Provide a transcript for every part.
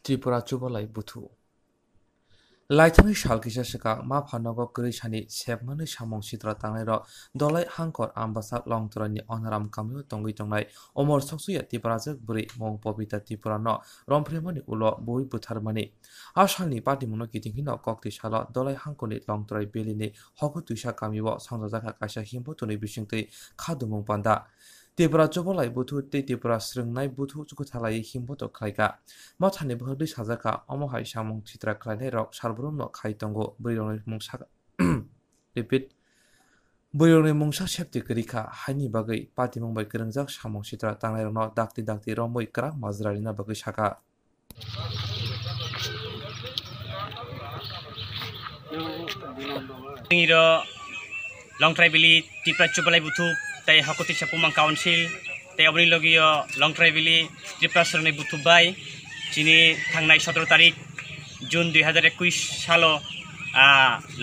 त्रिपुरा चुबलाय बुथु लाइथांनि सालकिसा सिका मा फानगो गृहसानि सेबमानि सामं सित्रा तांनाय र दलाय हांकर आम्बासा लंतरानि अनाराम कामियो तंगै तंनाय अमर सकसुया त्रिपुराजक बुरै मं पबिता त्रिपुरा न रमफ्रेमनि उलो बय बुथारमानि आसालनि पाटिमुनो गिदिंहिन कक्ति साल दलाय हांकनि लंतराय बेलिनि हगु तुइसा कामियो संजाजाखा काइसा हिम्बो तुनि बिसिंतै खादुमुं पान्दा त्रिपुरा चुबलाय बुथु त्रिपुरा स्रंनाय बुथु चुकुथालाय हिम्बो तो खायका माथानि बहदि साजाका अमहाय सामं चित्रा खायनाय रक सारब्रुम न खायतंगो बैरंनि मुंसा रिपिट बैरंनि मुंसा सेप्ति करिखा हायनि बागै पाति मुंबाय गोरोंजाक सामं चित्रा तांनाय न दाक्ति दाक्ति रमबै क्रा माजरारिना बागै साका long tribally tipra chupalai butu tai hakoti chapumang council tai obni logio long tribally tipra srne butu bai chini thangnai 17 tarik June 2021 salo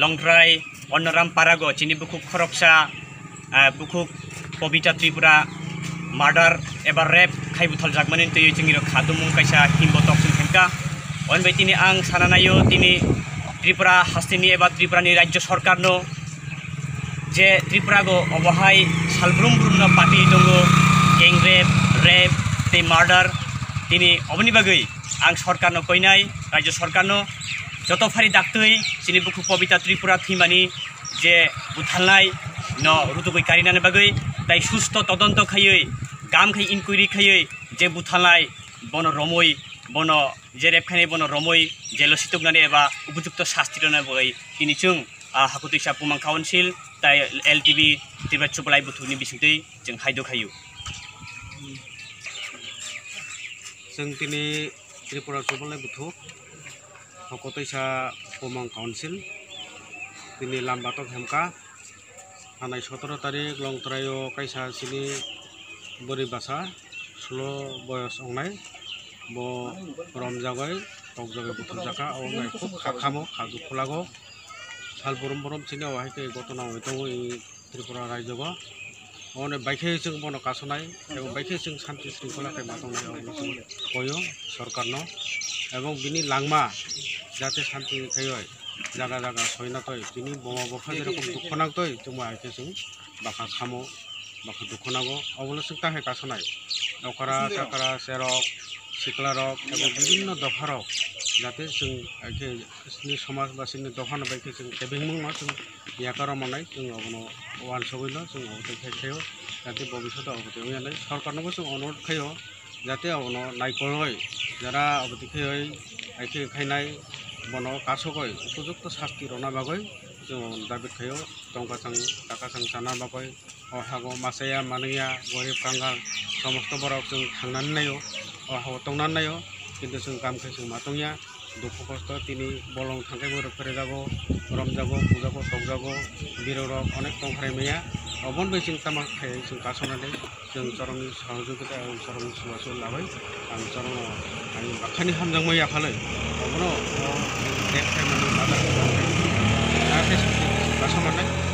long trai onoram parago chini buku khoroksa buku pobita tripura murder eba rape khai buthal jagmanin tei chingiro khadumung kaisa himbotok singka on bai tini ang sananayo tini Tripura hastini eba Tripura ni rajya sarkar no je Tripura go obahai salbrum brumna party dongo gang rape te murder tini obni bagai ang sarkar no koinai rajya sarkar no joto phari daktoi chini buku pobita Tripura thimani je buthalnai no rutugoi karina ne bagai tai susto todonto khayoi gam khai inquiry khayoi je buthalnai bono romoi bono je repkhani bono romoi jelo situgnani eba upযুক্ত শাস্তি rona boy tini chung hakutisa pumang council tai LTV tiba chupalai buthuni bisingtei jeng haido khayu jeng tini Tripura chupalai buthu hakutisa pumang council tini lambatok hemka hanai 17 tarik longtrayo kaisa sini bori basa slo boyos ongnai bo romjagai tokjagai buthur jaka ongai khub khakamo khaju khulago salborom borom chini wahaike gotona hoitongo ei Tripura rajyogo one baikhe jeng bono kasonai ebong baikhe jeng shanti shringkhola kai matongnai obong koyo sarkarno ebong bini langma jate shanti khayoi jaga jaga soinatoi tini boma bokha jerokom dukhonaktoi jengmo haike jeng baka khamo baka dukhonago obolo sing tahe kasonai okara chakara serok sikla rok এবং বিভিন্ন দফা rock যাতে जों आइके स्नि समाज बा स्नि दफा न बाइके जों केबिंमु न जों याकारा मानाय जों अबनो वान सगैनो जों अबते खायखायो जाते भबिष्यत अबते उयालै सरकारनोबो जों अनुरोध खायो जाते अबनो नायकलय जारा अबते खाय आइके खायनाय बनो कासगय उपयुक्त शास्ति रना बागय जों दाबि खायो टंका sang sana बागय अहागो मासाया मानैया गरिब कांगाल समस्त बरक जों थांनानै नायो तंनानै नायो किन्तु जों गामखै जों मातंया दुखु खस्थ तिनि बलं थांखाय बरक फेरेजागो रमजागो पुजागो तगजागो बिररक अनेक तंखाय मैया अबन बैसिं तामा खाय जों कासनानै जों चरमनि सहयोगिता एवं चरमनि सुवासु लाबाय आं चरम आंनि बाखानि हामजां मैया फालै अबनो देख खाय माने मादा कासनानै